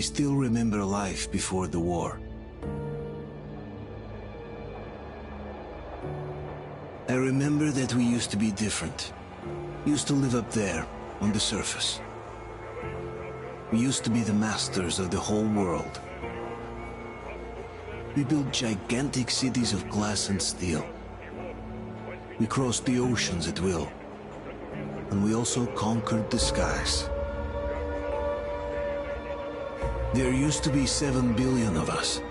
still remember life before the war. I remember that we used to be different. Used to live up there, on the surface. We used to be the masters of the whole world. We built gigantic cities of glass and steel. We crossed the oceans at will. And we also conquered the skies. There used to be 7 billion of us.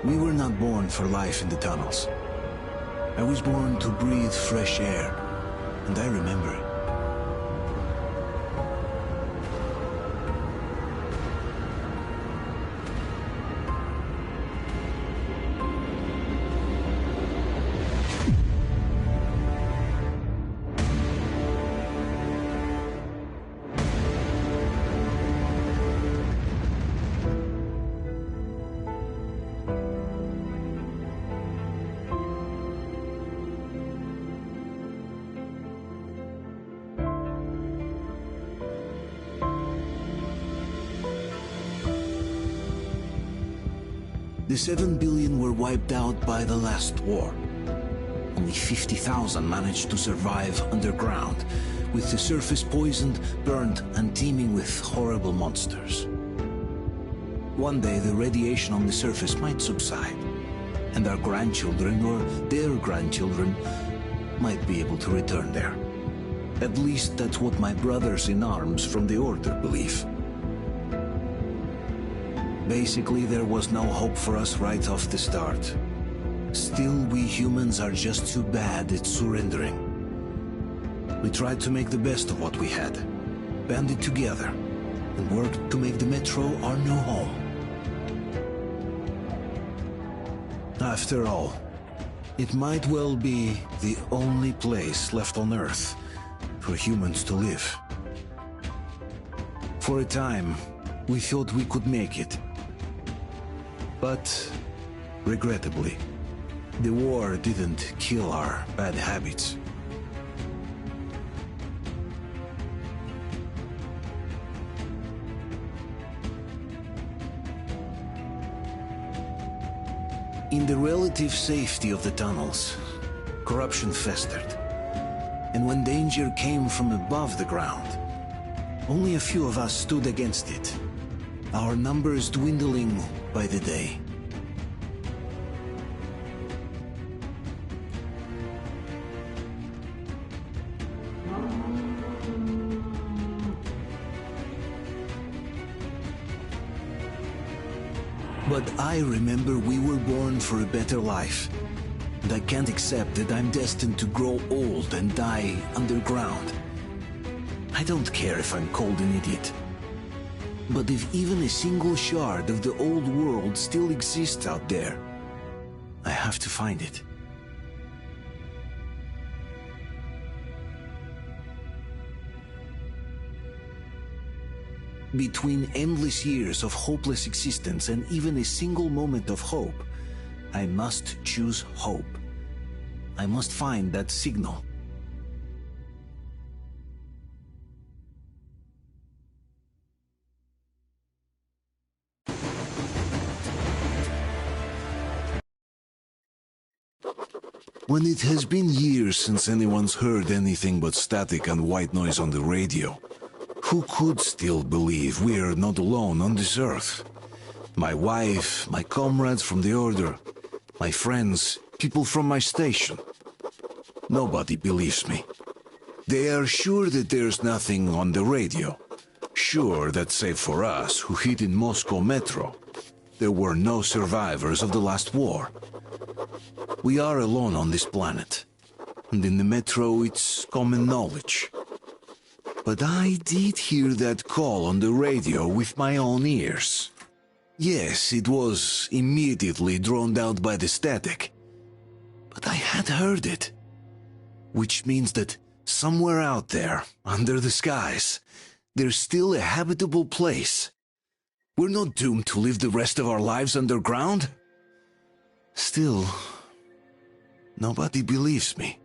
We were not born for life in the tunnels. I was born to breathe fresh air, and I remember it. The 7 billion were wiped out by the last war. Only 50,000 managed to survive underground, with the surface poisoned, burned, and teeming with horrible monsters. One day the radiation on the surface might subside, and our grandchildren or their grandchildren might be able to return there. At least that's what my brothers in arms from the Order believe. Basically, there was no hope for us right off the start. Still, we humans are just too bad at surrendering. We tried to make the best of what we had, banded together, and worked to make the Metro our new home. After all, it might well be the only place left on Earth for humans to live. For a time, we thought we could make it. But, regrettably, the war didn't kill our bad habits. In the relative safety of the tunnels, corruption festered. And when danger came from above the ground, only a few of us stood against it, our numbers dwindling by the day. But I remember we were born for a better life, and I can't accept that I'm destined to grow old and die underground. I don't care if I'm called an idiot. But if even a single shard of the old world still exists out there, I have to find it. Between endless years of hopeless existence and even a single moment of hope, I must choose hope. I must find that signal. When it has been years since anyone's heard anything but static and white noise on the radio, who could still believe we are not alone on this earth? My wife, my comrades from the Order, my friends, people from my station. Nobody believes me. They are sure that there's nothing on the radio. Sure that save for us who hid in Moscow Metro, there were no survivors of the last war. We are alone on this planet, and in the Metro it's common knowledge. But I did hear that call on the radio with my own ears. Yes, it was immediately drowned out by the static, but I had heard it. Which means that somewhere out there, under the skies, there's still a habitable place. We're not doomed to live the rest of our lives underground. Still, nobody believes me.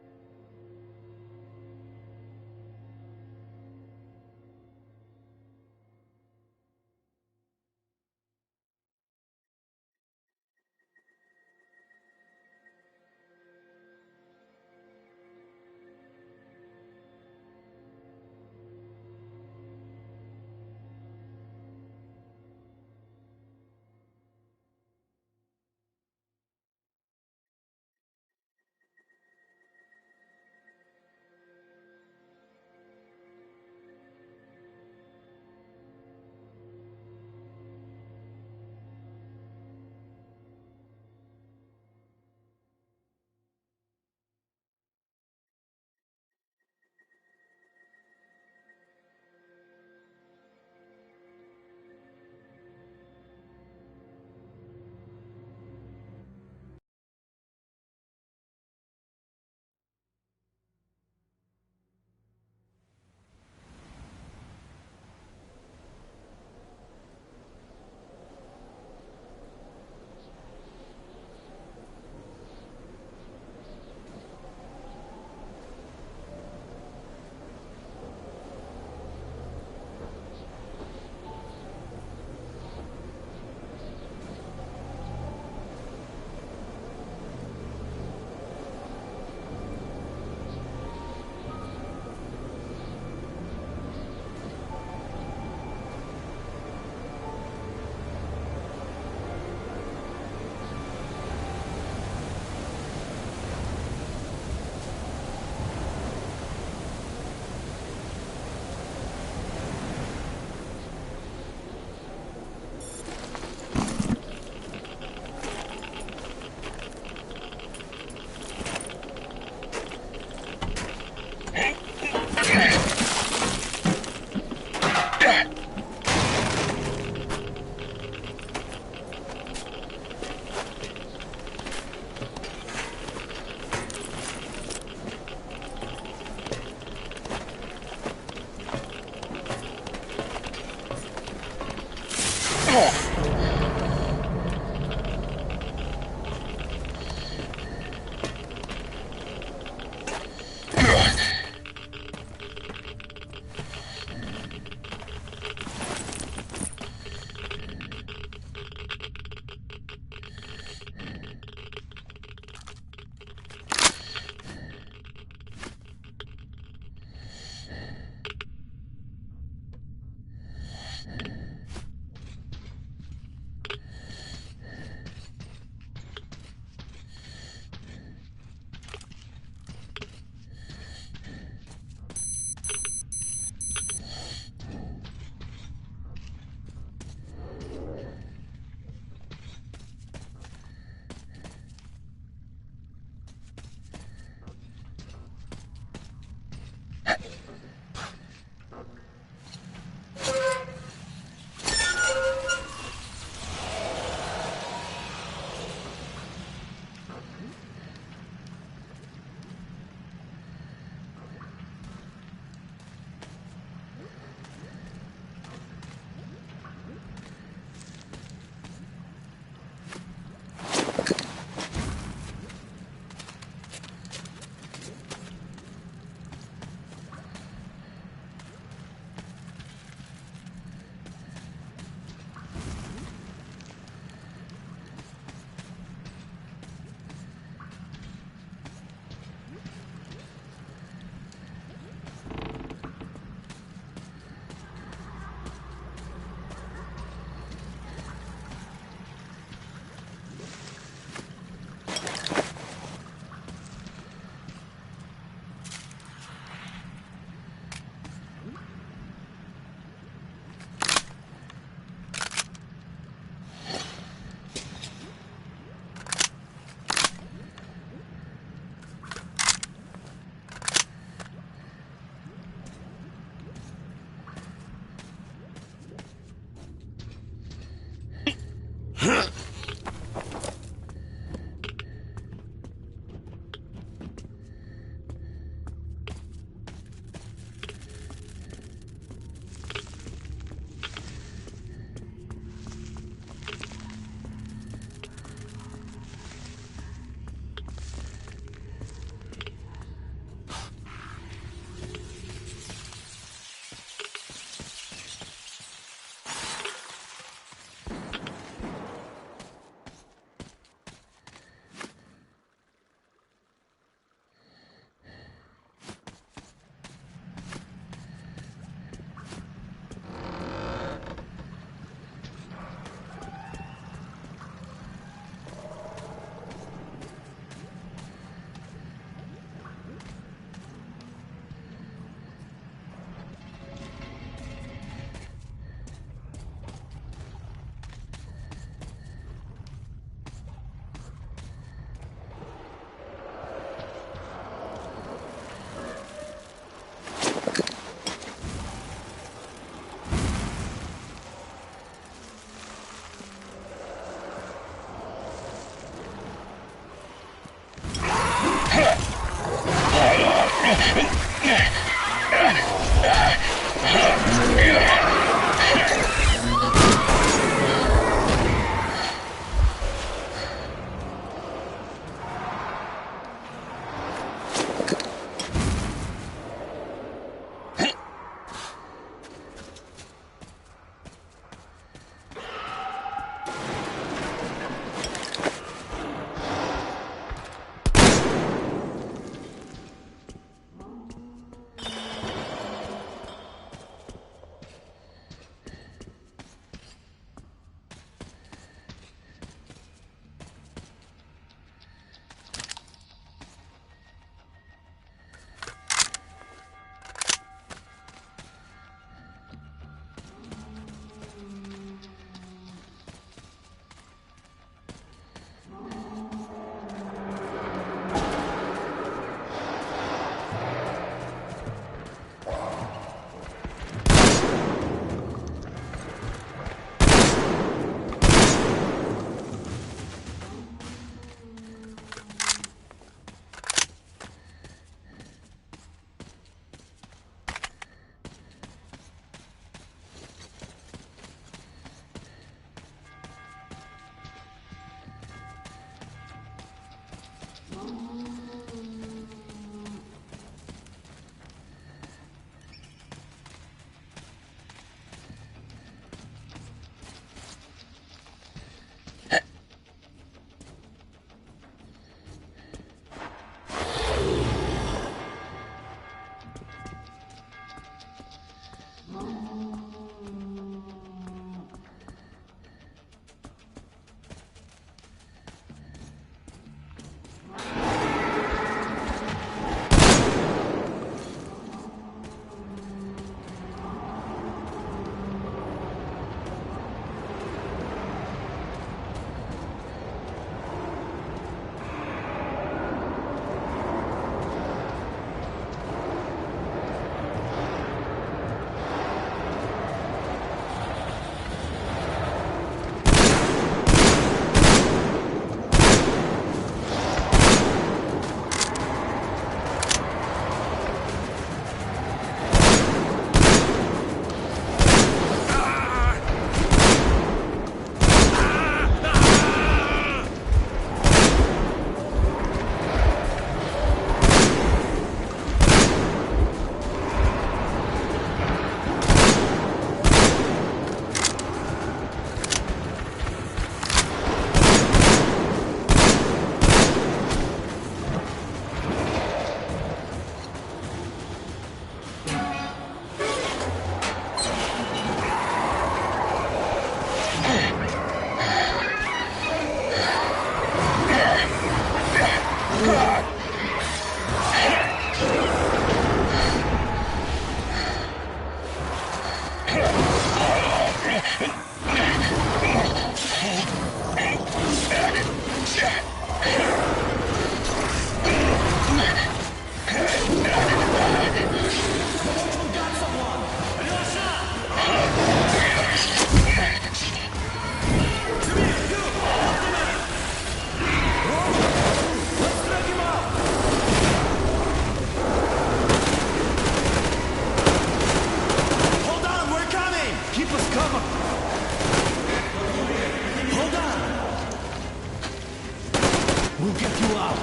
We'll get you out.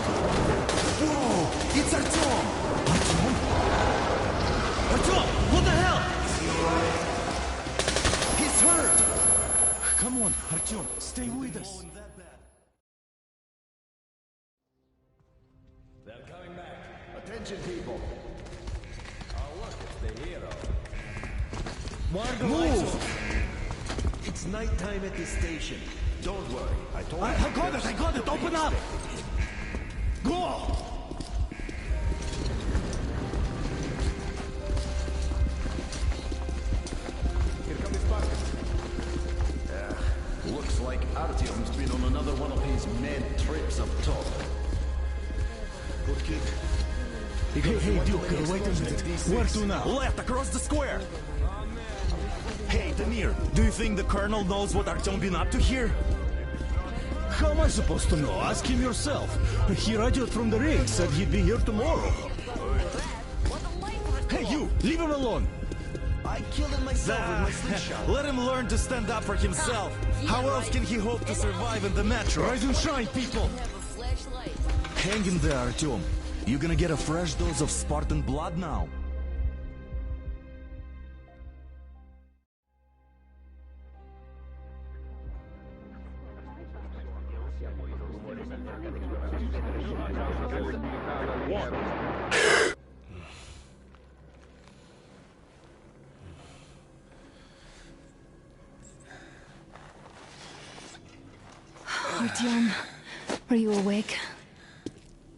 Whoa! It's Artyom! Artyom, what the hell? He's hurt! Come on, Artyom, stay with us. They're coming back. Attention, people. Our work is the hero. Why are the lights Move! off? It's nighttime at the station. Don't worry, I told you. I got it, open up! Go! Here come his pockets. Looks like Artyom's been on another one of his mad trips up top. Good kid. Hey, Duke, wait a minute. Where to now? Left, across the square! Hey, Tamir, do you think the Colonel knows what Artyom been up to here? How am I supposed to know? Ask him yourself. He radioed from the rig, said he'd be here tomorrow. Hey, you! Leave him alone! I killed him myself with my slingshot. Let him learn to stand up for himself. How else can he hope to survive in the metro? Rise and shine, people! Hang in there, Artyom. You're gonna get a fresh dose of Spartan blood now. Artyom, are you awake?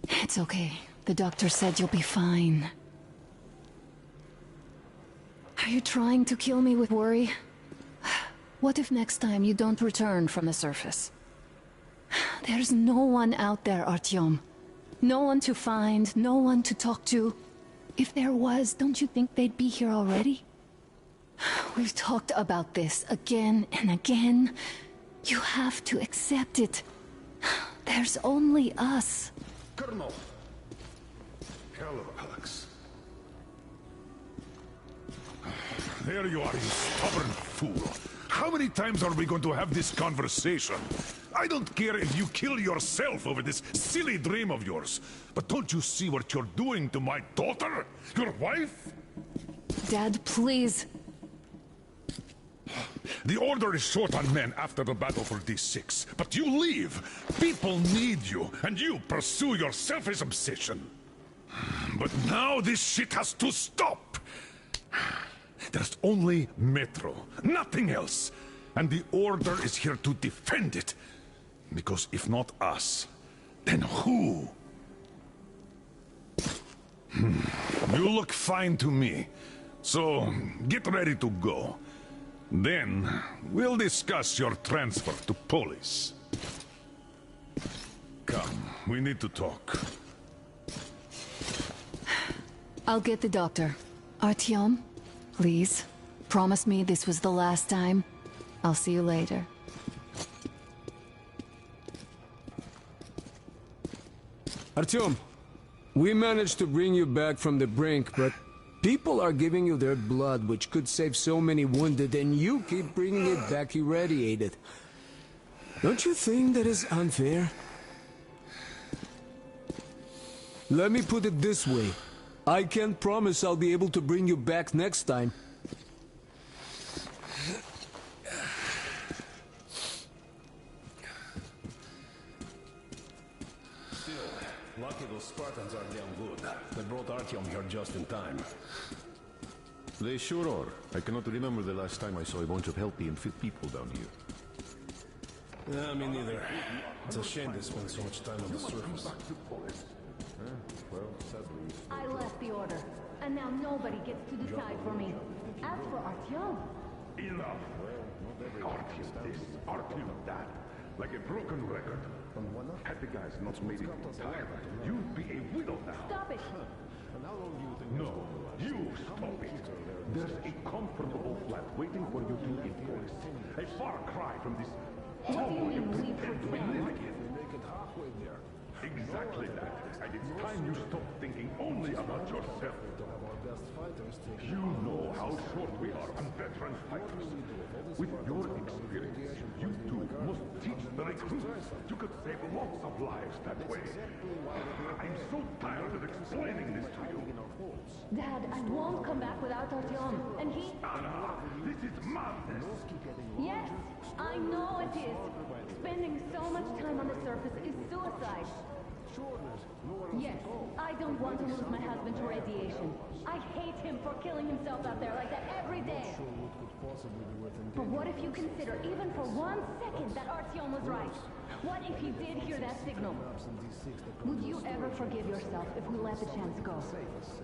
It's okay. The doctor said you'll be fine. Are you trying to kill me with worry? What if next time you don't return from the surface? There's no one out there, Artyom. No one to find, no one to talk to. If there was, don't you think they'd be here already? We've talked about this again and again. You have to accept it. There's only us. Colonel! Hello, Alex. There you are, you stubborn fool. How many times are we going to have this conversation? I don't care if you kill yourself over this silly dream of yours. But don't you see what you're doing to my daughter? Your wife? Dad, please. The Order is short on men after the battle for D6. But you leave. People need you, and you pursue your selfish obsession. But now this shit has to stop. There's only Metro, nothing else. And the Order is here to defend it. Because if not us, then who? You look fine to me. So, get ready to go. Then, we'll discuss your transfer to police. Come, we need to talk. I'll get the doctor. Artyom, please, promise me this was the last time. I'll see you later. Artyom, we managed to bring you back from the brink, but people are giving you their blood, which could save so many wounded, and you keep bringing it back irradiated. Don't you think that is unfair? Let me put it this way. I can't promise I'll be able to bring you back next time. Lucky those Spartans are damn good. They brought Artyom here just in time. They sure are. I cannot remember the last time I saw a bunch of healthy and fit people down here. Yeah, me neither. It's a shame they spend so much time on the surface. Well, sadly... I left the Order, and now nobody gets to decide for me. As for Artyom... Enough! Artyom this, Artyom that. Like a broken record. Had the guys not made it in time, you'd be a widow now. Stop it! No, you stop it. There's a comfortable flat waiting for you to enforce. A far cry from this home you pretend to be living in. Exactly that. And it's time you stop thinking only about yourself. You know how short we are on veteran fighters. With your experience, you too must teach the recruits. You could save lots of lives that way. I'm so tired of explaining this to you. Dad, I won't come back without Artyom. And he... Anna, this is madness. Yes, I know it is. Spending so much time on the surface is suicide. Yes, I don't want to lose my husband to radiation. I hate him for killing himself out there like that every day. But what if you consider, even for 1 second, that Artyom was right? What if he did hear that signal? Would you ever forgive yourself if we let the chance go?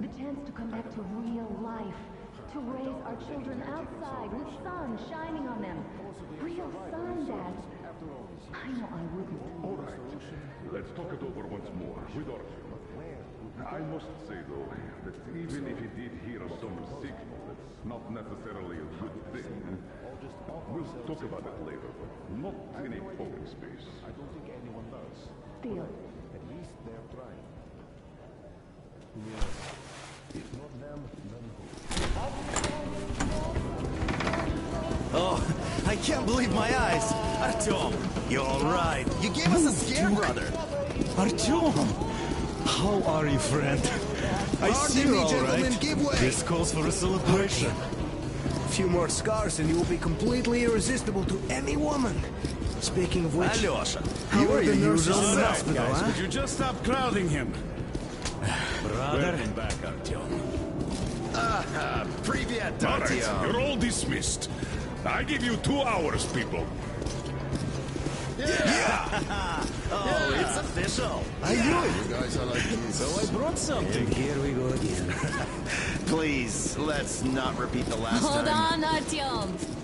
The chance to come back to real life. To raise our children outside with sun shining on them. Real sun, Dad. I know I wouldn't. All right, let's talk it over once more with Artyom. I must say, though, that even if he did hear some signal, that's not necessarily a good thing. We'll talk about it later, but not in a open space. I don't think anyone does. Deal. At least they're trying. Yes. If not them, then who? Oh, I can't believe my eyes! Artyom, you're alright. You gave us a scare, brother. Artyom! How are you, friend? I see you all right. Give way. This calls for a celebration. A few more scars and you will be completely irresistible to any woman. Speaking of which... Alyosha, How you are are the the nurses usual in the suspect, hospital, guys. huh? Would you just stop crowding him? Brother? Welcome back, Artyom. Привет, All right, Artyom. you're all dismissed. I give you 2 hours, people. Yeah! Oh, it's official. I knew it! You guys are like these. So I brought something. Here we go again. Please, let's not repeat the last Hold time. on, Artyom.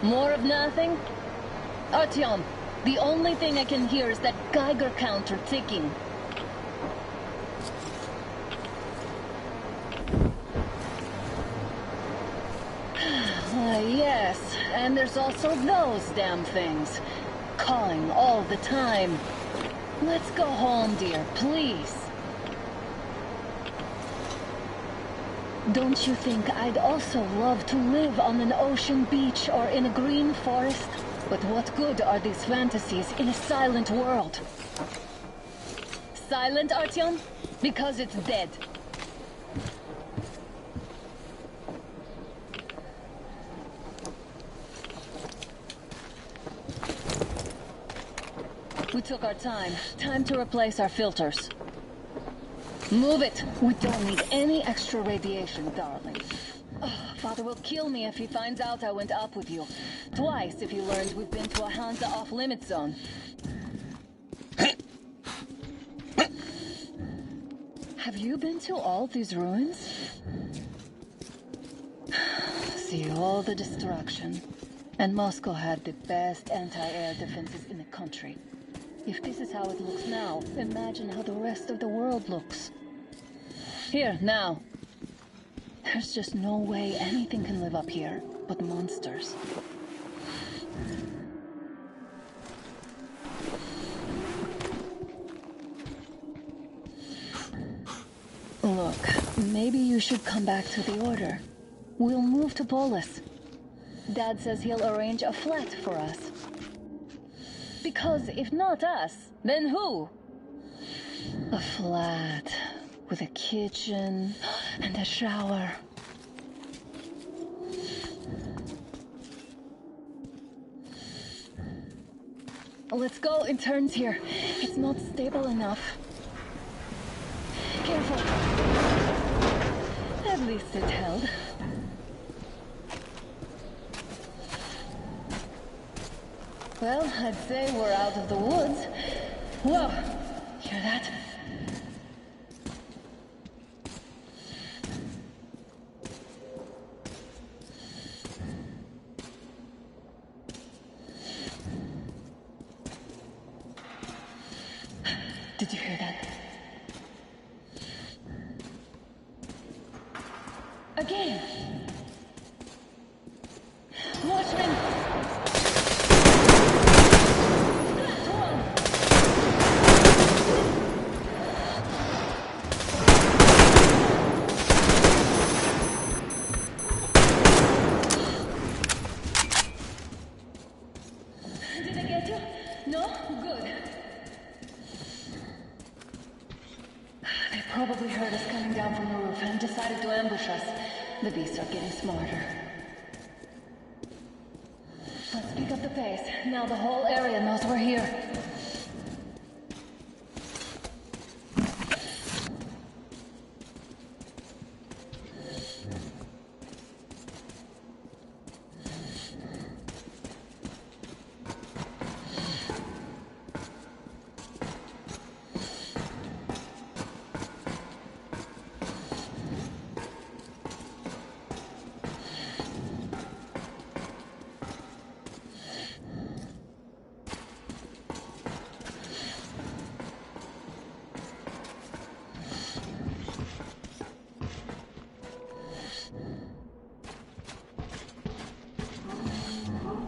More of nothing? Artyom, the only thing I can hear is that Geiger counter ticking. Yes, and there's also those damn things. Calling all the time. Let's go home, dear, please. Don't you think I'd also love to live on an ocean beach or in a green forest? But what good are these fantasies in a silent world? Silent, Artyom? Because it's dead. We took our time. Time to replace our filters. Move it! We don't need any extra radiation, darling. Oh, Father will kill me if he finds out I went up with you. Twice if he learns we've been to a Hansa off-limit zone. Have you been to all these ruins? See all the destruction. And Moscow had the best anti-air defenses in the country. If this is how it looks now, imagine how the rest of the world looks. Here, now. There's just no way anything can live up here but monsters. Look, maybe you should come back to the Order. We'll move to Polis. Dad says he'll arrange a flat for us. Because if not us, then who? A flat with a kitchen and a shower. Let's go in turns here. It's not stable enough. Careful. At least it held. Well, I'd say we're out of the woods. Whoa! Hear that? Did you hear that? Again! Watchmen! Did I get you? No? Good. They probably heard us coming down from the roof and decided to ambush us. The beasts are getting smarter. Let's pick up the pace. Now the whole area knows we're here.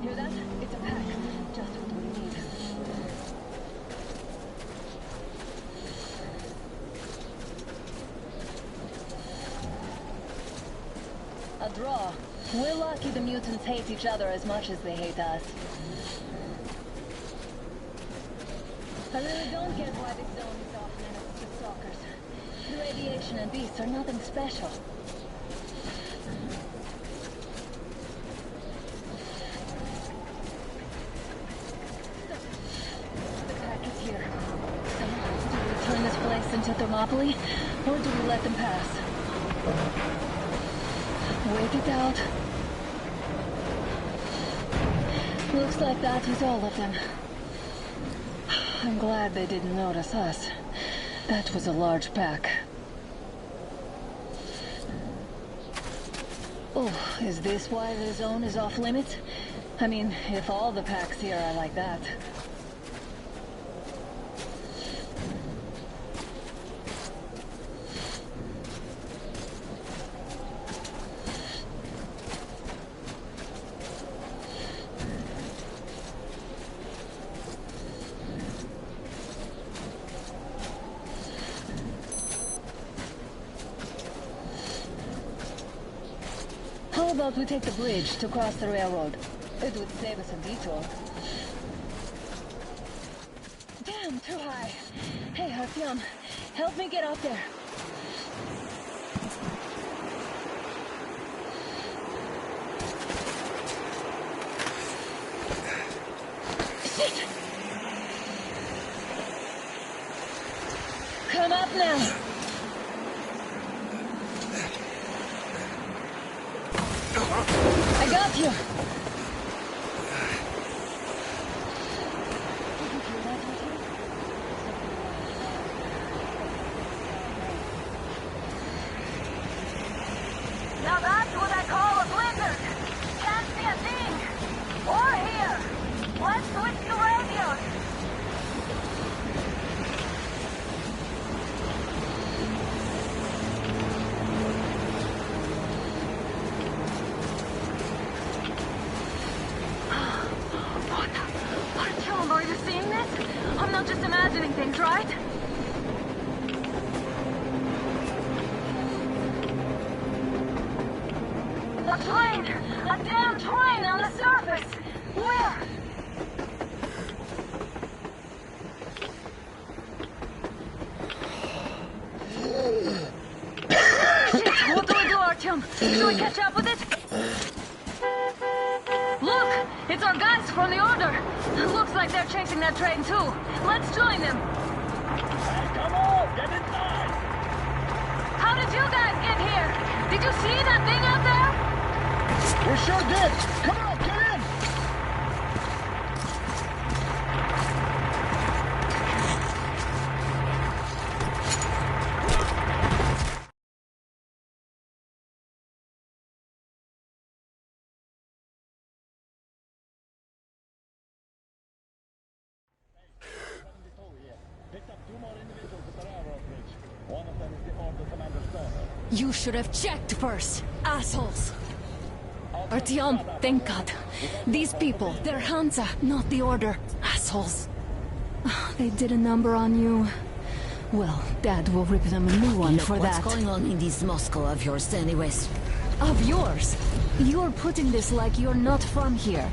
Hear that? It's a pack. Just what we need. A draw. We're lucky the mutants hate each other as much as they hate us. I really don't get why this zone is off limits to stalkers. The radiation and beasts are nothing special. Turn this place into Thermopylae, or do we let them pass? Wait it out. Looks like that was all of them. I'm glad they didn't notice us. That was a large pack. Oh, is this why the zone is off limits? I mean, if all the packs here are like that. How about we take the bridge to cross the railroad? It would save us a detour. Damn, too high. Hey, Artyom, help me get up there. Shit! Come up now. I got you! Now that's what I call a blizzard! Can't see a thing! Or hear! Let's switch to radios! Are you seeing this? I'm not just imagining things, right? A train! A damn train on the surface! Where? Shit! What do we do, Artyom? Should we catch up with it? Look! It's our guys from the Order! Looks like they're chasing that train too. Let's join them. Hey, come on, get inside. How did you guys get here? Did you see that thing out there? We sure did. Come on, get in. You should have checked first, assholes! Artyom, thank God. These people, they're Hansa, not the Order. Assholes. They did a number on you. Well, Dad will rip them a new one for that. What's going on in this Moscow of yours anyways? Of yours? You're putting this like you're not from here.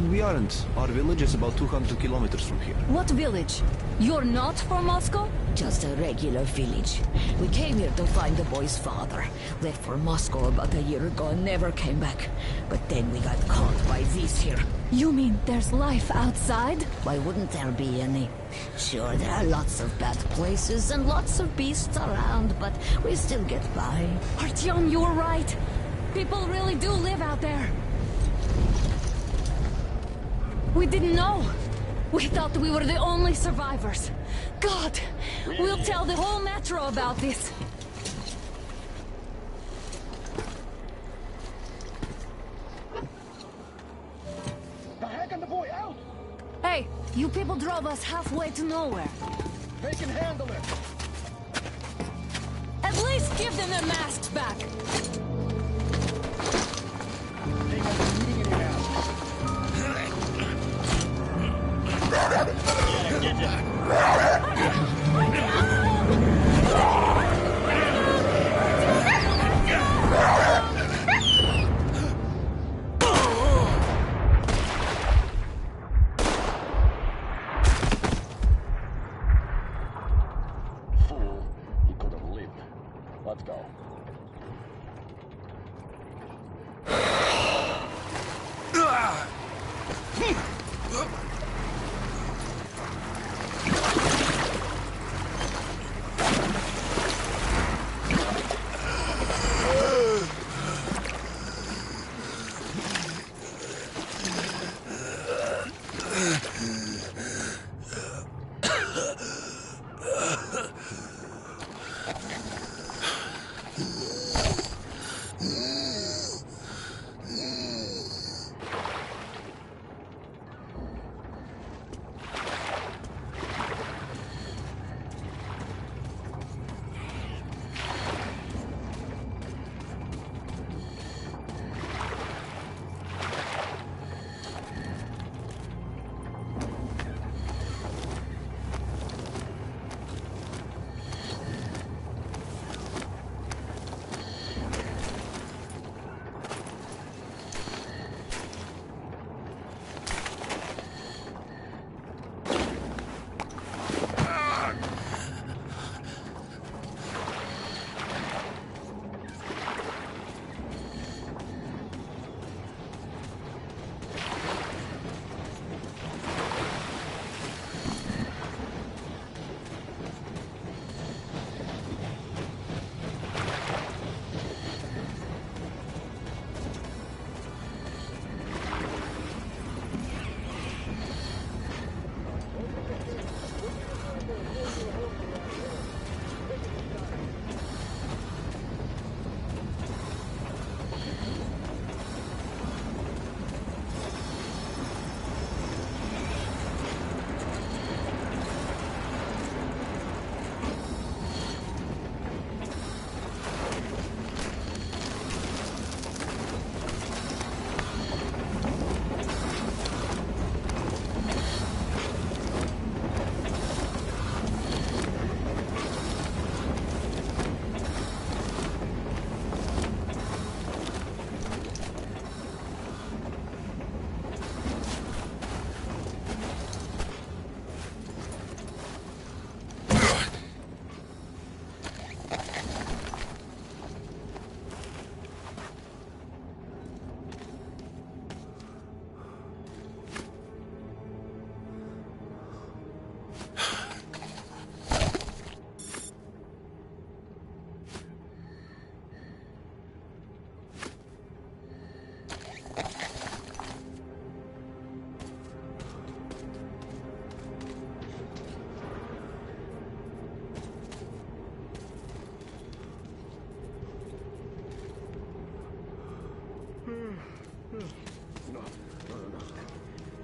We aren't. Our village is about 200 kilometers from here. What village? You're not from Moscow? Just a regular village. We came here to find the boy's father. Left for Moscow about a year ago and never came back. But then we got caught by these here. You mean there's life outside? Why wouldn't there be any? Sure, there are lots of bad places and lots of beasts around, but we still get by. Artyom, you were right. People really do live out there. We didn't know. We thought we were the only survivors. God, we'll tell the whole metro about this. The heck and the boy out! Hey, you people drove us halfway to nowhere. They can handle it! At least give them their masks back. Fool, he could have lived. Let's go.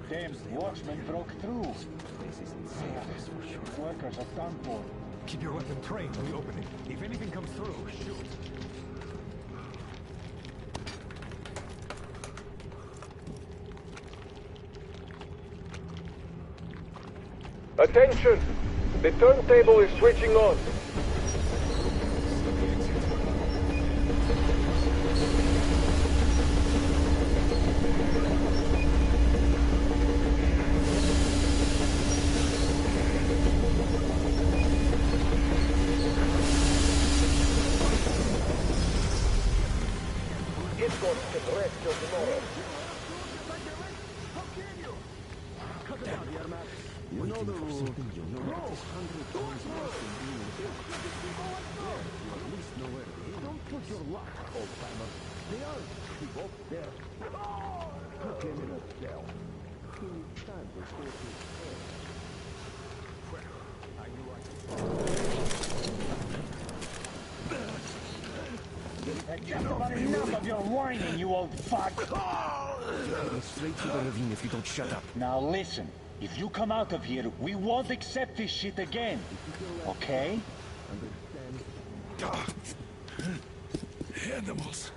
Damn watchman broke through. This is insane. That's for sure. Workers are done for. Keep your weapon trained on the opening. If anything comes through, shoot. Attention! The turntable is switching on. It's going to rest till tomorrow. Cut down, Yermak. You know the rules. You know 100 times worse than being in the you at least know where it is. Don't put your luck, old timer. They are people there. Put him in a cell. Time to go to I knew Just about enough of your whining, you old fuck! straight to the ravine if you don't shut up. Now listen. If you come out of here, we won't accept this shit again. Okay? Animals.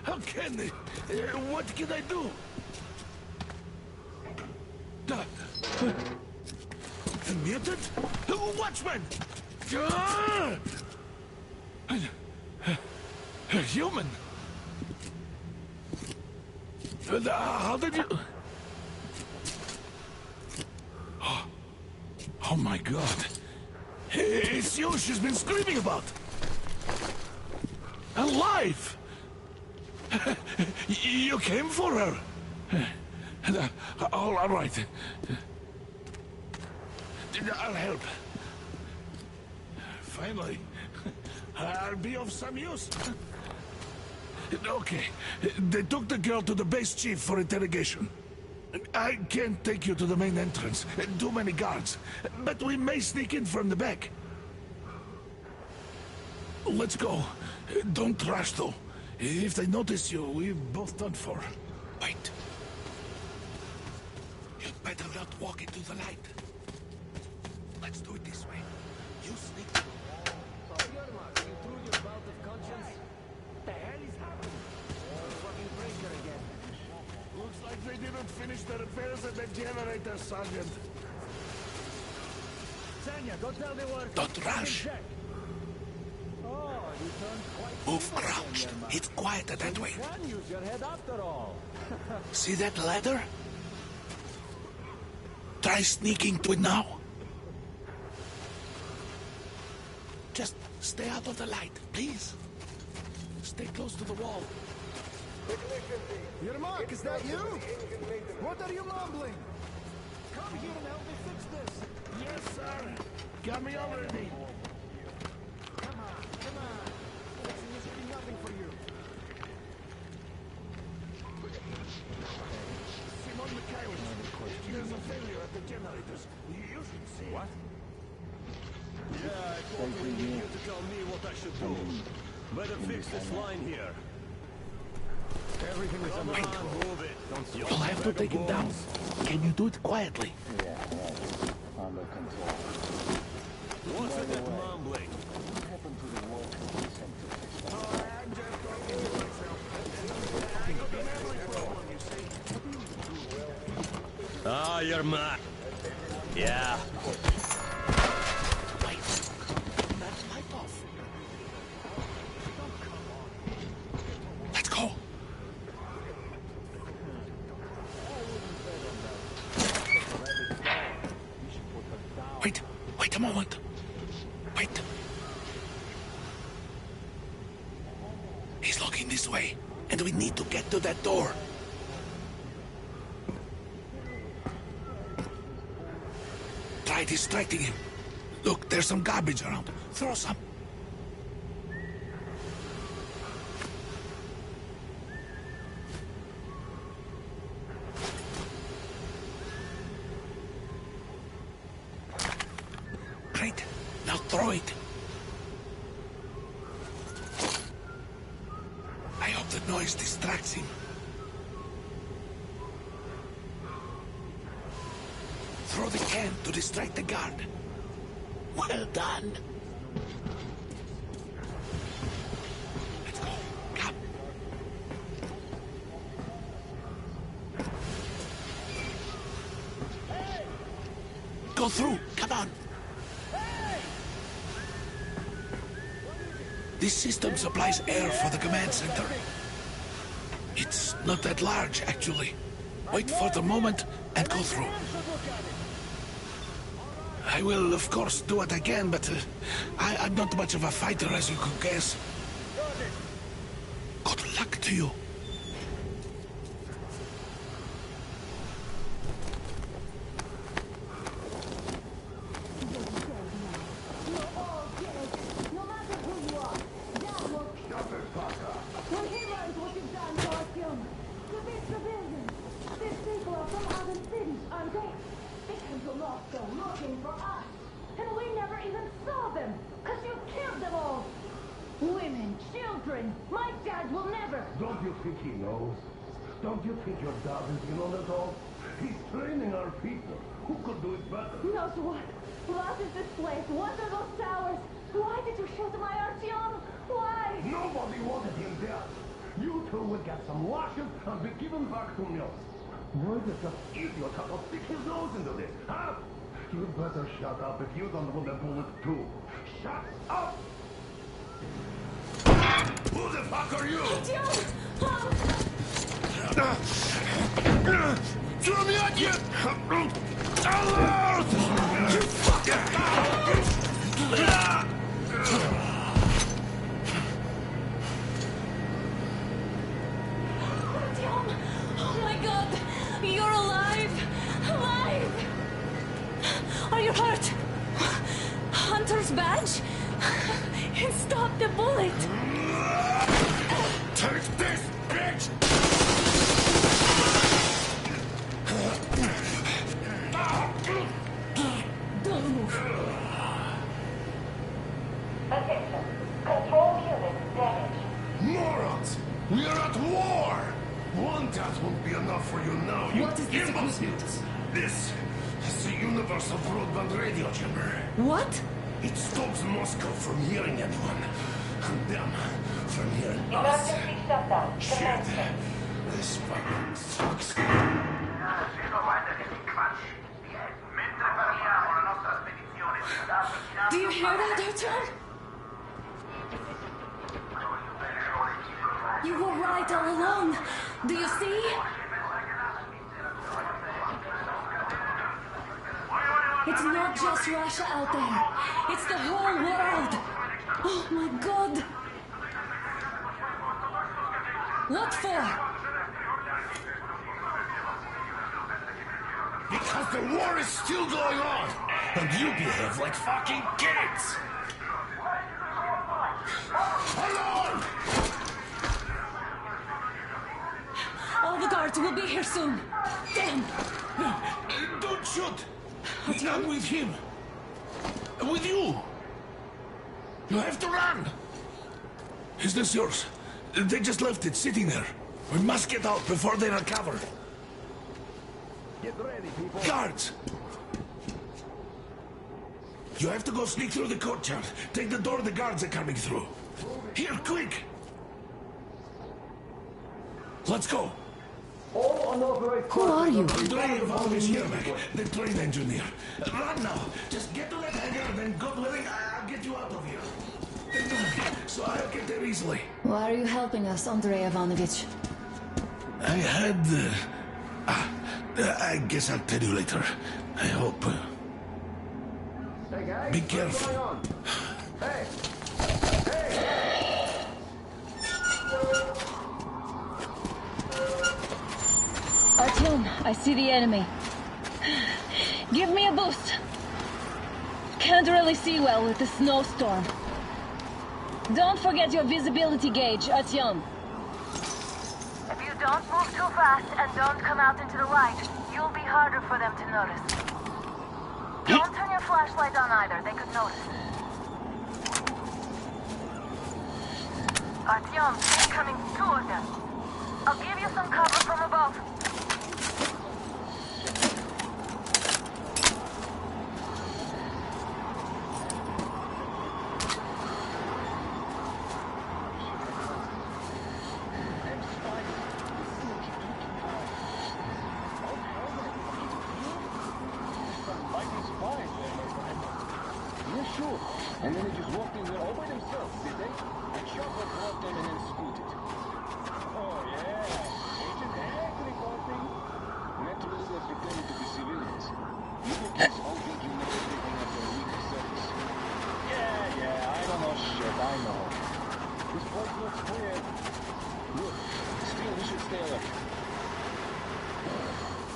How can they? What can I do? A mutant? Watchman! A human? How did you... Oh my God. It's you she's been screaming about. Alive! You came for her. All right. I'll help. Finally, I'll be of some use. Okay, they took the girl to the base chief for interrogation. I can't take you to the main entrance. Too many guards. But we may sneak in from the back. Let's go. Don't rush, though. If they notice you, we're both done for. Wait. You'd better not walk into the light. Let's do it this way. You sneak. So, Yermak, you threw your bout of conscience? What the hell is happening? Fucking breaker again. Looks like they didn't finish the repairs at the generator, Sergeant. Sanya, don't tell me what. Don't rush. Oh, you turned quite. Move crouched. It's quieter that way. You can use your head after all. See that ladder? Try sneaking to it now. Just stay out of the light, please. Stay close to the wall. Yermak, is that you? What are you mumbling? Come here and help me fix this. Yes, sir. Got me already. Come on. Fixing this will be nothing for you. Simon Mikhailov, there's a failure at the generators. You should see. What? Yeah, I thought we needed you to tell me what I should do. Better fix this line here. Everything is under control. Move it. You'll have to take it down. Can you do it quietly? Yeah, under control. What's in that mumbling? What happened to the work we sent to fix that? I'm just talking to myself. I got a memory problem, you see. Ah, Yermak. Yeah. Wait. That's light off. Let's go. Wait a moment. Wait. He's looking this way, and we need to get to that door. Try distracting him. Look, there's some garbage around. Throw some. Great. Now throw it. I hope the noise distracts him. Throw the can to distract the guard. Well done. Let's go. Come. go through. Come on. This system supplies air for the command center. It's not that large, actually. Wait for the moment and go through. I will, of course, do what I can, but I'm not much of a fighter, as you could guess. Good luck to you. Don't you think he knows? Don't you think your dad is in on it all? He's training our people. Who could do it better? Knows what? What is this place? What are those towers? Why did you shoot my Artyom? Why? Nobody wanted him dead. You two would get some lashes and be given back to Mills. Why did that idiot have to stick his nose into this, huh? You'd better shut up if you don't want a bullet too. Shut up! Who the fuck are you? Throw me at you! Alert! You fucking... Oh my God! You're alive! Alive! Are you hurt? Hunter's badge? It stopped the bullet! Take this, bitch! Don't move. Attention. Control unit damaged. Morons! We are at war! One task won't be enough for you now, you What is this imbeciles! This is the universal broadband radio jammer. What? It stops Moscow from hearing anyone. And them from hearing us. Emergency shutdown. Shit. This fucking sucks. Do you hear that, Artyom? You were right all along. Do you see? It's not just Russia out there. It's the whole world. Oh my God. What for? Because the war is still going on. And you behave like fucking kids. Alarm! All the guards will be here soon. Damn. Don't shoot. I'm with him. With you. You have to run. Is this yours? They just left it sitting there. We must get out before they recover. Get ready, people. Guards! You have to go sneak through the courtyard. Take the door the guards are coming through. Here, quick! Let's go. All unauthorized... Who are you? Andrei Ivanovich, the train engineer. Run now. Just get to that hangar, then God willing, I'll get you out of here. They know me, so I'll get there easily. Why are you helping us, Andrei Ivanovich? I had... I guess I'll tell you later. I hope. Hey, guys. Be What's careful. going on? Hey. Hey. Artyom, I see the enemy. Give me a boost. Can't really see well with the snowstorm. Don't forget your visibility gauge, Artyom. If you don't move too fast and don't come out into the light, you'll be harder for them to notice. Don't turn your flashlight on either, they could notice. Artyom, incoming, 2 of them. I'll give you some cover from above. Fighting spies. And then they just walked in there all by themselves, did they? A chopper brought them and then scooted. Oh, yeah. Agent Ag reporting. Naturally, they're pretending to be civilians. You guys all think you know everything after a week of service. Yeah, I don't know shit, I know. This place looks weird. Look, still, we should stay alert.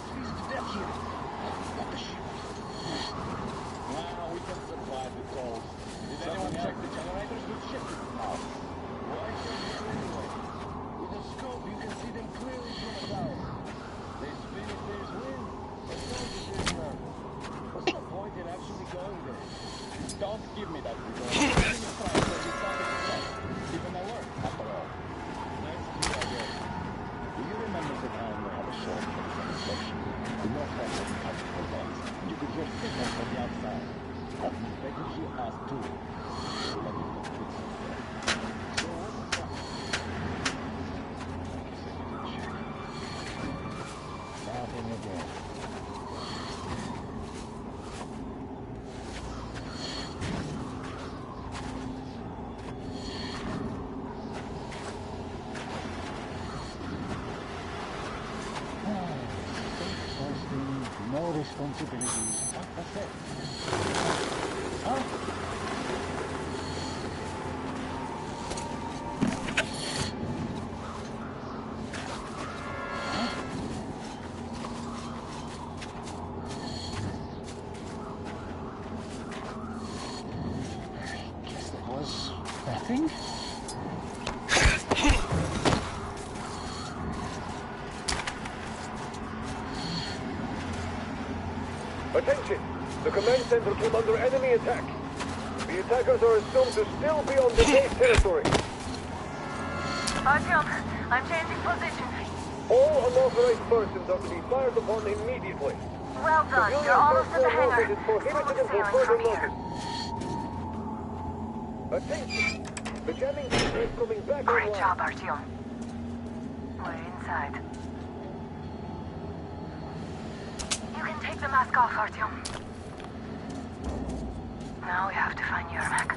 Freeze to death here. What the shit? Wow, we can survive the cold. Did anyone check the generators? We've shifted now. Why should we anyway? With a scope, you can see them clearly from a tower. They spin if there's wind, as long as there's none. What's the point in actually going there? Don't give me that because any price will be something to even alert, after all. Nice of you, I guess. Do you remember the time we had a short demonstration? The northwest of the country for days. You could hear signals from the outside. But we begged you asked too. So let me look at it. So what was that? Nothing again. No responsibilities. That's it. Huh? I guess that was nothing. Attention! The command center came under enemy attack. The attackers are assumed to still be on the base territory. Artyom, I'm changing position. All unauthorized persons are to be fired upon immediately. Well done. You're almost at the hangar. It is prohibited until further notice. Attention! The jamming system is coming back online. Great job, Artyom. We're inside. You can take the mask off, Artyom. Now we have to find Yermak.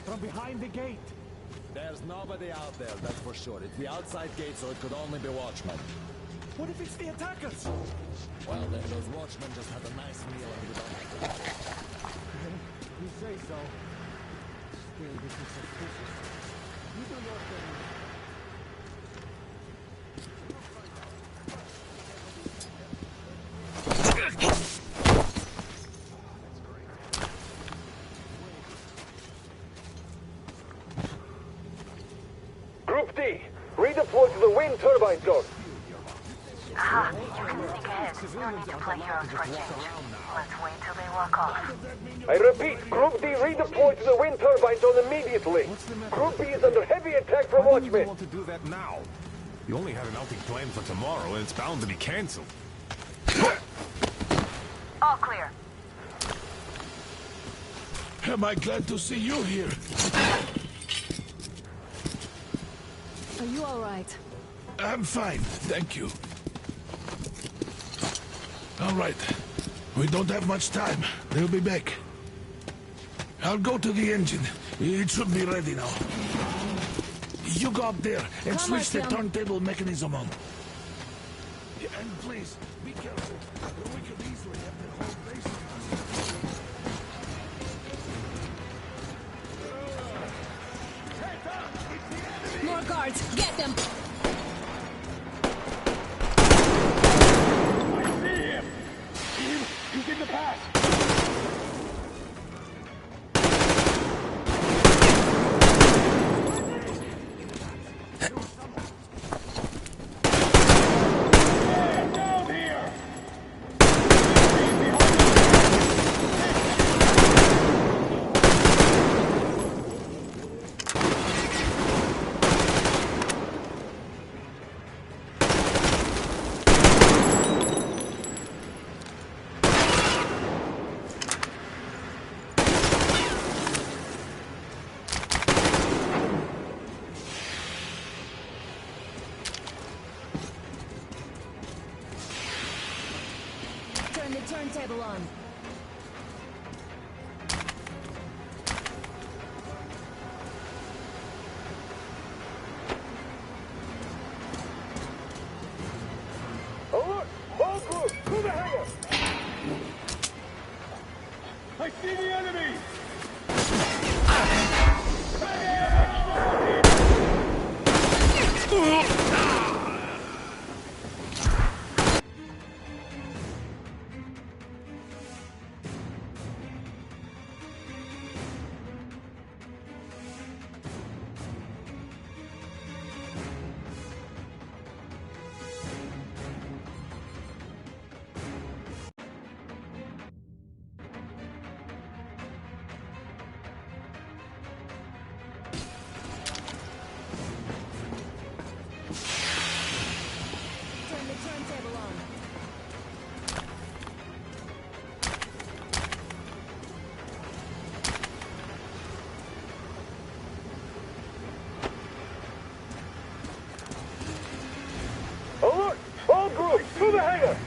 From behind the gate. There's nobody out there, that's for sure. It's the outside gate, so it could only be watchmen. What if it's the attackers? Well, then those watchmen just had a nice meal and we don't have to. You say so. Still, this is suspicious. You do not Group D, redeploy to the wind turbine zone. Aha, you can sneak ahead. No need to play heroes for a change. Let's wait till they walk off. I repeat, Group D redeploy to the wind turbine zone immediately. Group B is under heavy attack from Why do watchmen. you want to do that now? You only had an outing planned for tomorrow, and it's bound to be cancelled. All clear. Am I glad to see you here? Are you all right? I'm fine, thank you. All right. We don't have much time. They'll be back. I'll go to the engine. It should be ready now. You go up there and switch the turntable mechanism on. Yeah, and please, be careful. We could easily have the whole base. guards! Get them! I see him! He's in the pass! Turn the turntable on. Alert! All crew, to the hangar! I see the enemy! Turn the turntable on. Alert! All crew, to the hangar!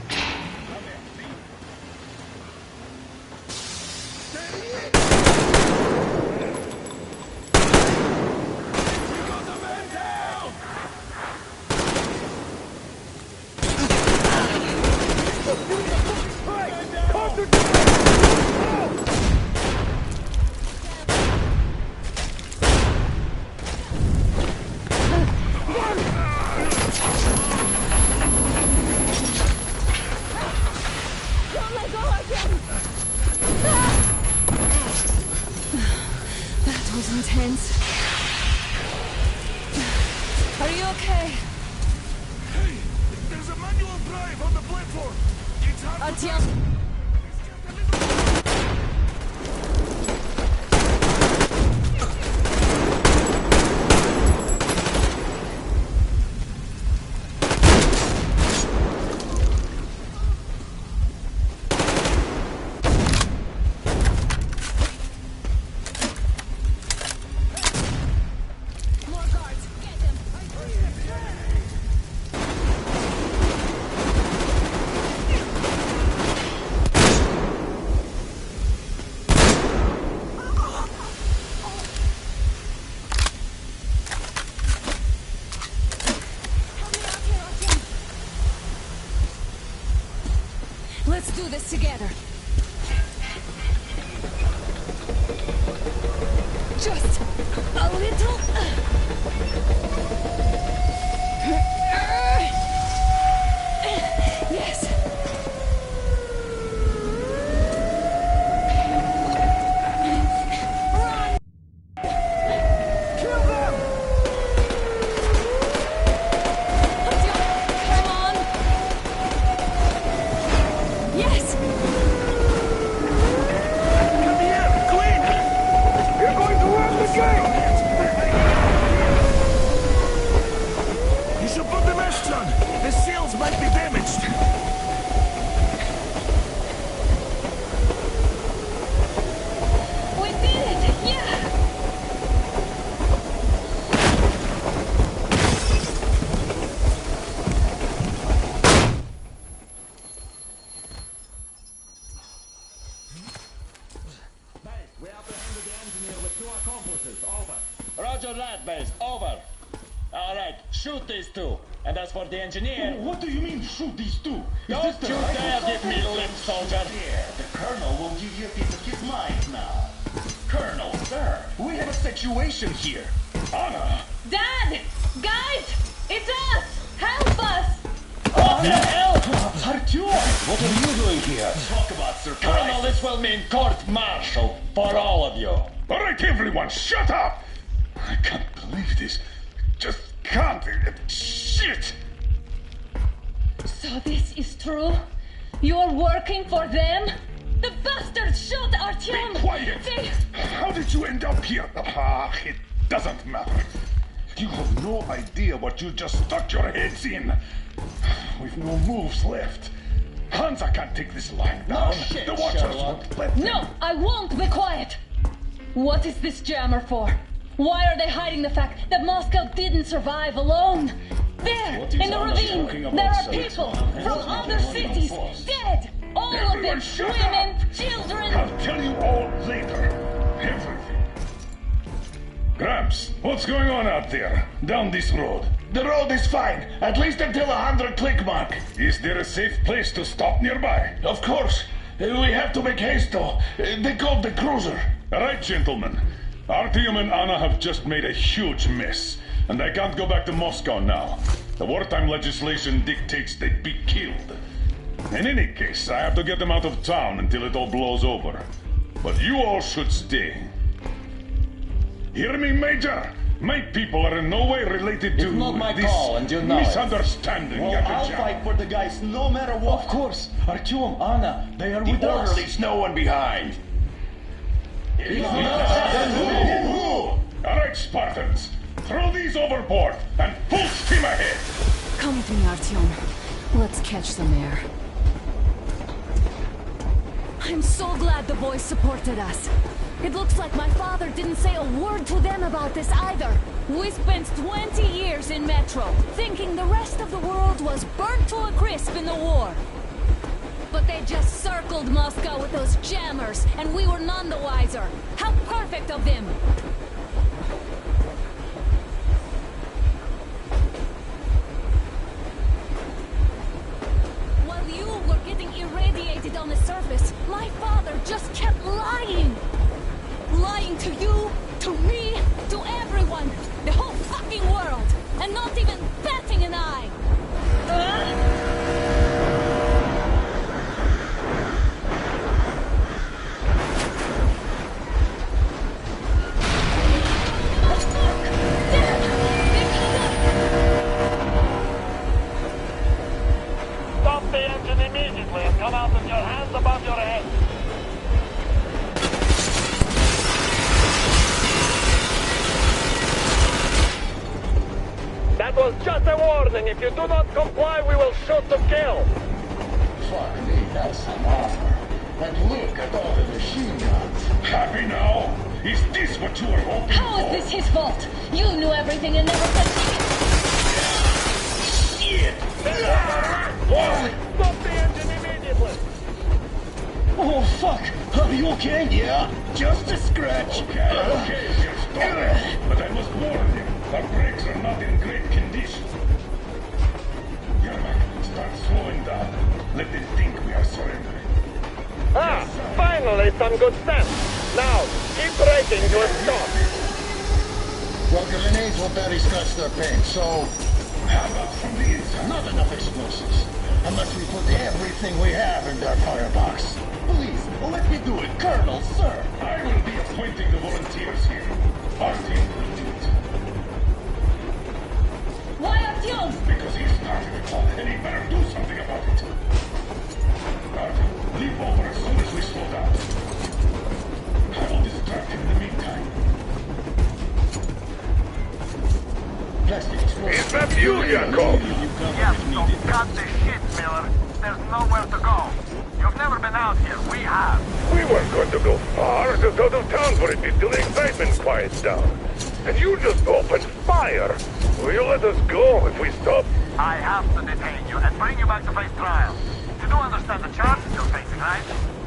Don't let go of him! That was intense. Are you okay? Hey, there's a manual drive on the platform. It's hard to Artyom! More guards! Get them! Let's do this together. Just a little. Yes. Run! Kill them! Come on! Yes! Come here, Queen! You're going to run the gate! You should put the mesh on. The seals might be damaged. We did it! Yeah! We apprehended the engineer with 2 accomplices. Over. Roger that, base. Over. All right, shoot these 2. And as for the engineer... What do you mean, shoot these 2? Don't you dare give me lip, soldier! Here, the Colonel will give you a piece of his mind now. Colonel, sir, we have a situation here. Honor! Dad! Guys! What the hell? Artyom, what are you doing here? Talk about surprise. Colonel, this will mean court-martial for all of you. All right, everyone, shut up! I can't believe this. Just can't. Shit! So this is true? You're working for them? The bastards shot Artyom! Be quiet! How did you end up here? It doesn't matter. You have no idea what you just stuck your heads in. We've no moves left. Hansa can't take this lying down. shit, The Watchers Sherlock. won't let them. No, I won't be quiet! What is this jammer for? Why are they hiding the fact that Moscow didn't survive alone? There, What is in the Anna ravine, talking about, there are sir? people It's from other cities dead! All of them, Everyone shut women, up. children! I'll tell you all later. Everything. Gramps, what's going on out there? Down this road? The road is fine, at least until 100 click mark. Is there a safe place to stop nearby? Of course. We have to make haste though. They called the cruiser. All right, gentlemen. Artyom and Anna have just made a huge mess, and they can't go back to Moscow now. The wartime legislation dictates they'd be killed. In any case, I have to get them out of town until it all blows over. But you all should stay. Hear me, Major? My people are in no way related to It's not my this call, and you know it. misunderstanding. Well, I'll fight for the guys no matter what. Of course, Artyom, Anna, they are The with order us. leaves no one behind. All right, Spartans. Throw these overboard and full steam ahead. Come with me, Artyom. Let's catch some air. I'm so glad the boys supported us. It looks like my father didn't say a word to them about this either. We spent 20 years in Metro, thinking the rest of the world was burnt to a crisp in the war. But they just circled Moscow with those jammers, and we were none the wiser. How perfect of them! While you were getting irradiated on the surface, my father just kept lying! Lying to you, to me, to everyone! The whole fucking world! And not even batting an eye! Stop the engine immediately and come out with your hands above your head. That was just a warning. If you do not comply, we will shoot to kill. Fuck me, that's an offer. And look at all the machine guns. Happy now? Is this what you were hoping How is this his fault? You knew everything and never said Shit! Stop the engine immediately. Oh, fuck! Are you okay? Yeah, just a scratch. Okay, just stop it. But I must warn you, our brakes are not in great condition. Yermak, start slowing down. Let them think we are surrendering. Finally some good sense. Now, keep braking to a stop. Well, grenades will barely scratch their paint, so How about from the inside? not enough explosives. Unless we put everything we have in their firebox. Please, let me do it, Colonel, sir. I will be appointing the volunteers here. Our team will do it. Why Artyom? Because he started it all, and he better do something about it. Artyom, leap over as soon as we slow down. I will distract him in the meantime. Plastic explosives. Is that you, Yakov? Yes, so cut the shit, Miller. There's nowhere to go. You've never been out here. We have. We weren't going to go far, just out of town for a bit till the excitement quiets down. And you just opened fire. Will you let us go if we stop? I have to detain you and bring you back to face trial. You do understand the charges you're facing, right?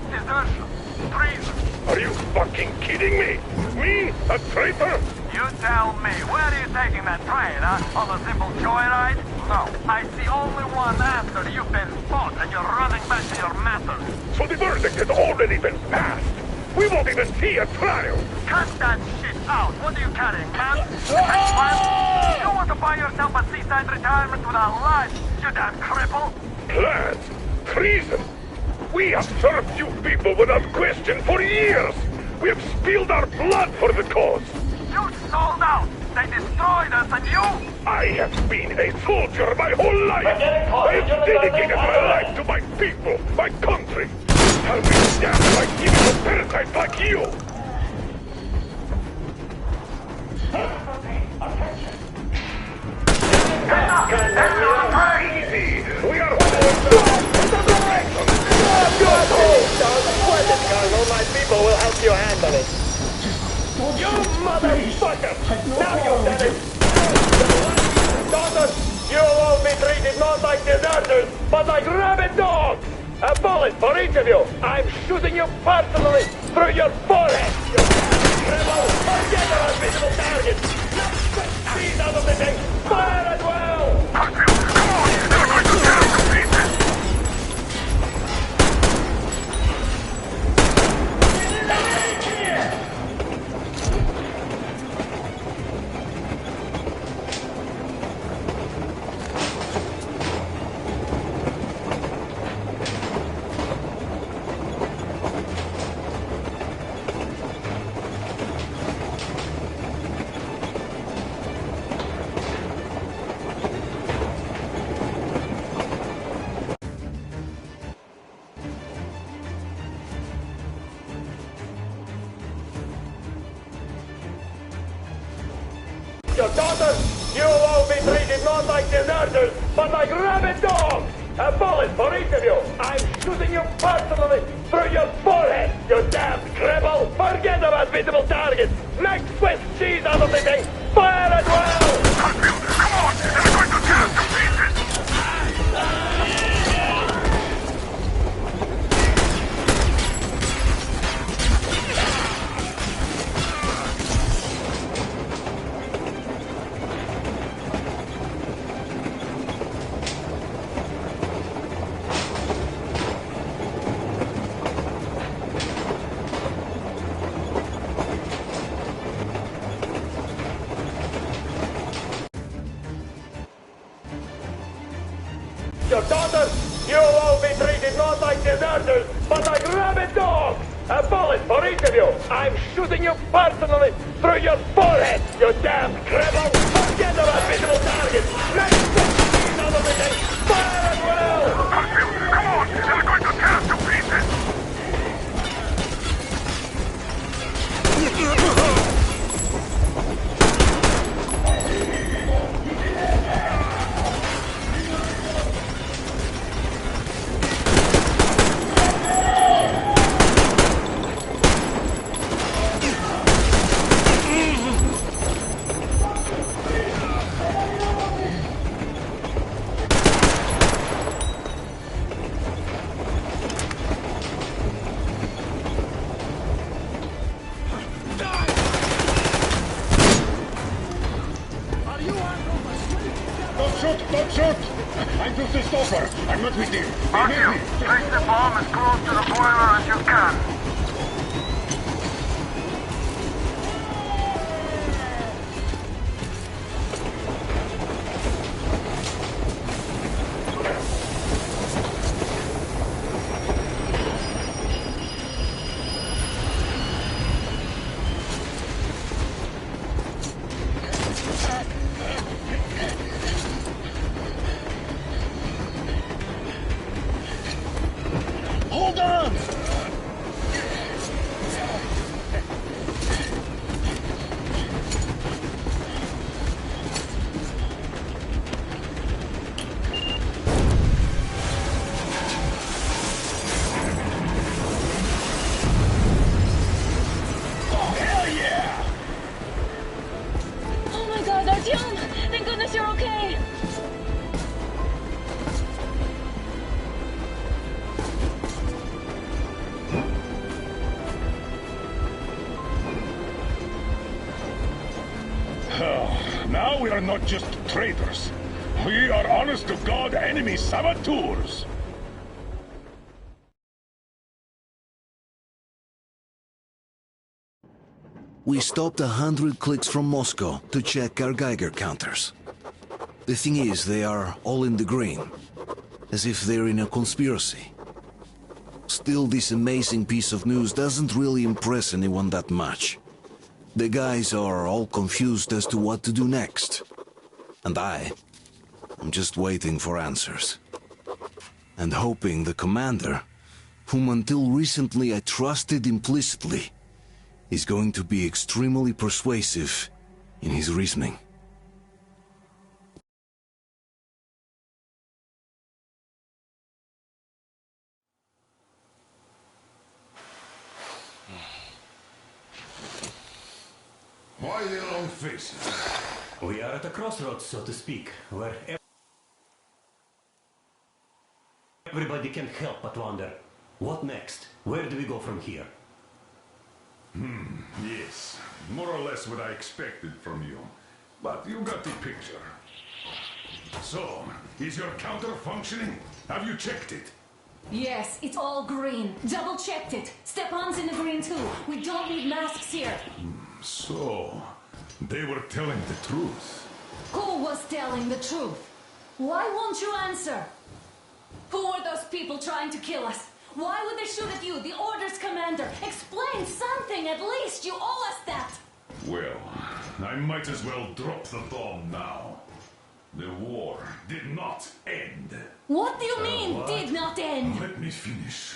Desertion. Treason. Are you fucking kidding me? Me? A traitor? You tell me, where are you taking that train, huh? On a simple joyride? No. I see only one answer. You've been spotted and you're running back to your masters. So the verdict has already been passed. We won't even see a trial. Cut that shit out. What are you carrying, man? Defense plan? You don't want to buy yourself a seaside retirement without life, you damn cripple. Plans? Treason? We have served you people without question for years! We have spilled our blood for the cause! You sold out! They destroyed us, and you? I have been a soldier my whole life! I've dedicated my life to my people, my country! Shall we stand by giving a parasite like you? Easy! We are Colonel, my people will help you handle it. You motherfucker! Now you've done it! Daughters, you will all be treated not like deserters, but like rabid dogs! A bullet for each of you! I'm shooting you personally through your forehead! You rebel! Forget our invisible targets! Seize out of the thing! Fire at will! Your daughters, you will all be treated not like deserters, but like rabid dogs! A bullet for each of you! I'm shooting you personally through your forehead, you damned cripple! Forget about visible targets! Make Swiss cheese out of the thing! Fire at will! Come on! They're going to tear us to pieces! Your daughters, you will all be treated not like deserters, but like rabid dogs! A bullet for each of you! I'm shooting you personally through your forehead, you damned cripple! Forget about visible targets! Make Swiss out of the thing! Fire at will! Come on! They're going to tear us to pieces! Don't shoot! I'm just a stopper. I'm not with him. Matthew, place the bomb as close to the boiler as you can. Hold on! Oh, hell yeah! Oh my god, Artyom! Thank goodness you're okay! Now we are not just traitors. We are honest-to-God enemy saboteurs. We stopped 100 clicks from Moscow to check our Geiger counters. The thing is, they are all in the green, as if they're in a conspiracy. Still, this amazing piece of news doesn't really impress anyone that much. The guys are all confused as to what to do next. And I'm just waiting for answers. And hoping the commander, whom until recently I trusted implicitly, is going to be extremely persuasive in his reasoning. Why the long faces? We are at a crossroads, so to speak, where everybody can help but wonder, what next? Where do we go from here? Yes, more or less what I expected from you. But you got the picture. So, is your counter functioning? Have you checked it? Yes, it's all green. Double-checked it. Stepan's in the green too. We don't need masks here. So, they were telling the truth. Who was telling the truth? Why won't you answer? Who were those people trying to kill us? Why would they shoot at you, the Order's commander? Explain something, at least. You owe us that. Well, I might as well drop the bomb now. The war did not end. What do you mean, did not end? Let me finish.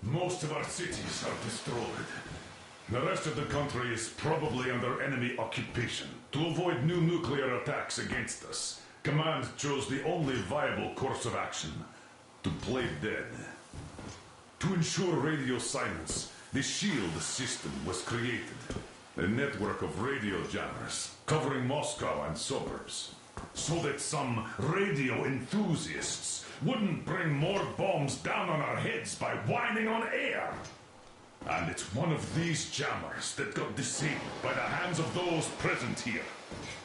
Most of our cities are destroyed. The rest of the country is probably under enemy occupation. To avoid new nuclear attacks against us, Command chose the only viable course of action: to play dead. To ensure radio silence, the SHIELD system was created. A network of radio jammers covering Moscow and suburbs. So that some radio enthusiasts wouldn't bring more bombs down on our heads by whining on air. And it's one of these jammers that got disabled by the hands of those present here.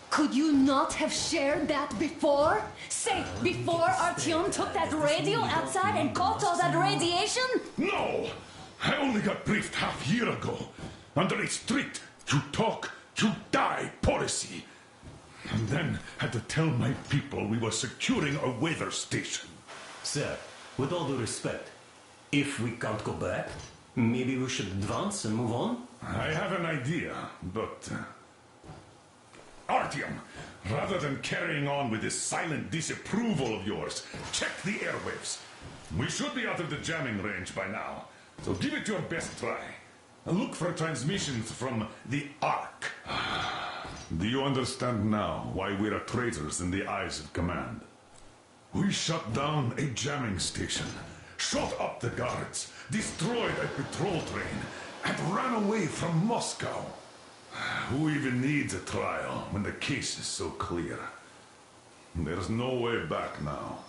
Could you not have shared that before? Say, before Artyom took that radio outside and caught all that radiation? No! I only got briefed half a year ago, under a strict you talk, you die policy. And then had to tell my people we were securing a weather station. Sir, with all due respect, if we can't go back, maybe we should advance and move on? I have an idea, but... Artyom, rather than carrying on with this silent disapproval of yours, check the airwaves. We should be out of the jamming range by now, so give it your best try. Look for transmissions from the Ark. Do you understand now why we're traitors in the eyes of Command? We shut down a jamming station, shot up the guards, destroyed a patrol train, and ran away from Moscow. Who even needs a trial when the case is so clear? There's no way back now.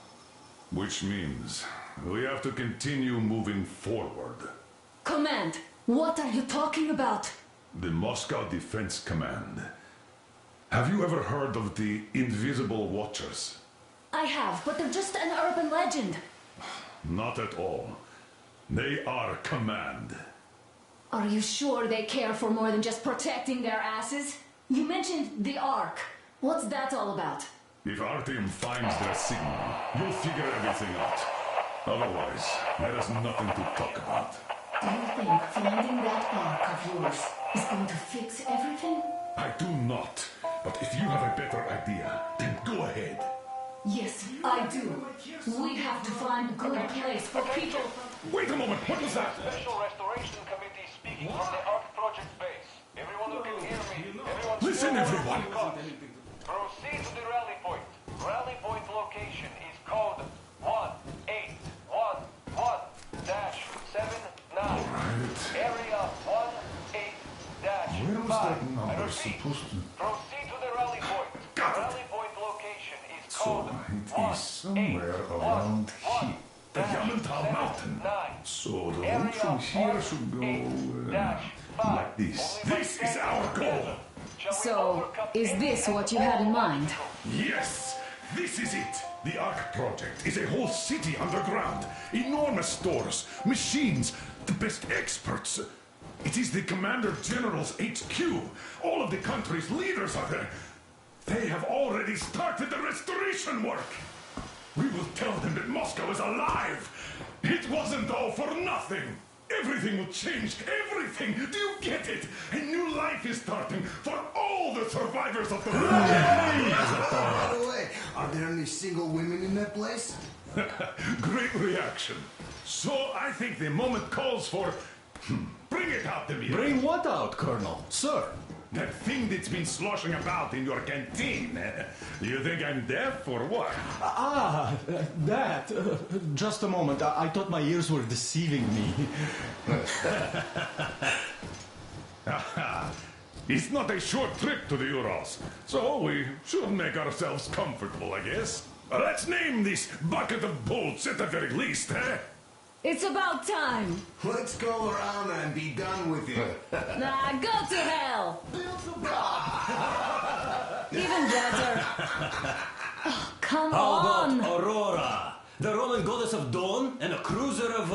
Which means we have to continue moving forward. Command, what are you talking about? The Moscow Defense Command. Have you ever heard of the Invisible Watchers? I have, but they're just an urban legend. Not at all. They are Command. Are you sure they care for more than just protecting their asses? You mentioned the Ark. What's that all about? If Artyom finds their signal, you'll figure everything out. Otherwise, there is nothing to talk about. Do you think finding that Ark of yours is going to fix everything? I do not. But if you have a better idea, then go ahead. Yes, I do. We have to find a good place for people. Wait a moment, what was that? Special Restoration Committee speaking from the Ark Project base. Everyone who can hear me, Listen, everyone. Proceed to the rally point. Rally point location is code 1811-79. Area 18-5. Where was that number supposed to... Proceed to the rally point. Got it. Rally point location is So code it is somewhere around here. The Yamantau Mountain. So the route from here should go like this. This is our goal. So, is this what you had in mind? Yes, this is it. The Ark Project is a whole city underground. Enormous stores, machines, the best experts. It is the Commander General's HQ. All of the country's leaders are there. They have already started the restoration work. We will tell them that Moscow is alive. It wasn't all for nothing. Everything will change. Everything. Do you get it? A new life is starting for all the survivors of the war. By the way, are there any single women in that place? Great reaction. So I think the moment calls for... Bring it out, Demir. Bring what out, Colonel? Sir? That thing that's been sloshing about in your canteen. You think I'm deaf or what? That. Just a moment. I thought my ears were deceiving me. It's not a short trip to the Urals, so we should make ourselves comfortable, I guess. Let's name this bucket of bolts at the very least, eh? It's about time. Let's go around and be done with it. Nah, go to hell. Even better. Oh, come on. How about Aurora? The Roman goddess of dawn and a cruiser of,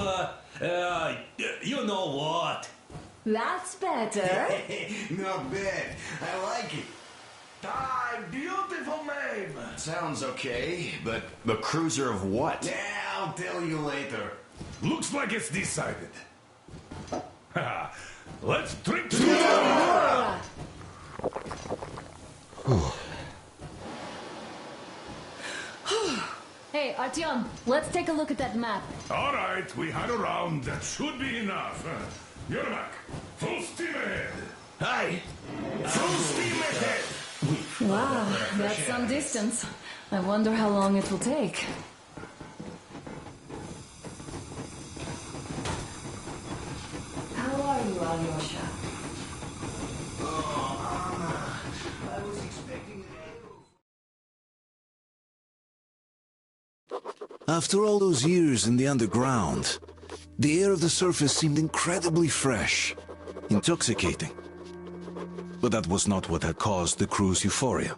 you know what? That's better. Not bad. I like it. Ah, beautiful name. Sounds okay, but... The cruiser of what? Yeah, I'll tell you later. Looks like it's decided. Let's drink to Aurora! Hey, Artyom, let's take a look at that map. All right, we had a round. That should be enough. Yermak, full steam ahead. Aye. Full steam ahead. Wow, that's some distance. I wonder how long it will take. How are you, Alyosha? Oh, Anna. I was expecting an After all those years in the underground, the air of the surface seemed incredibly fresh, intoxicating. But that was not what had caused the crew's euphoria.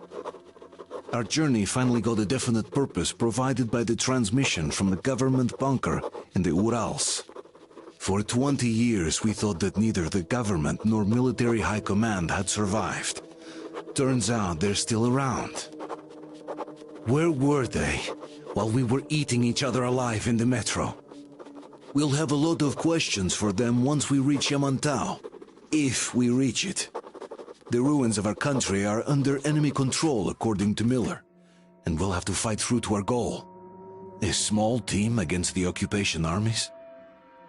Our journey finally got a definite purpose provided by the transmission from the government bunker in the Urals. For 20 years we thought that neither the government nor military high command had survived. Turns out they're still around. Where were they while we were eating each other alive in the metro? We'll have a lot of questions for them once we reach Yamantau, if we reach it. The ruins of our country are under enemy control, according to Miller, and we'll have to fight through to our goal. A small team against the occupation armies?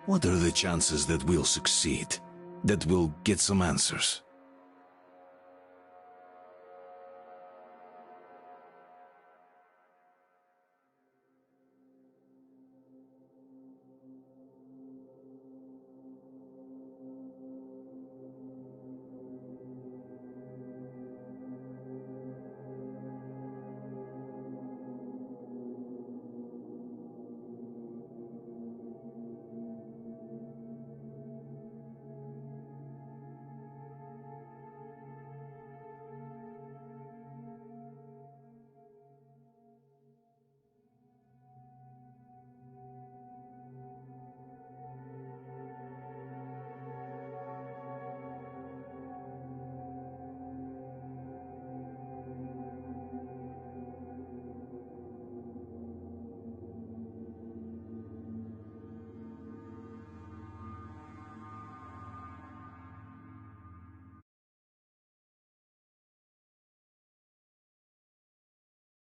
What are the chances that we'll succeed? That we'll get some answers?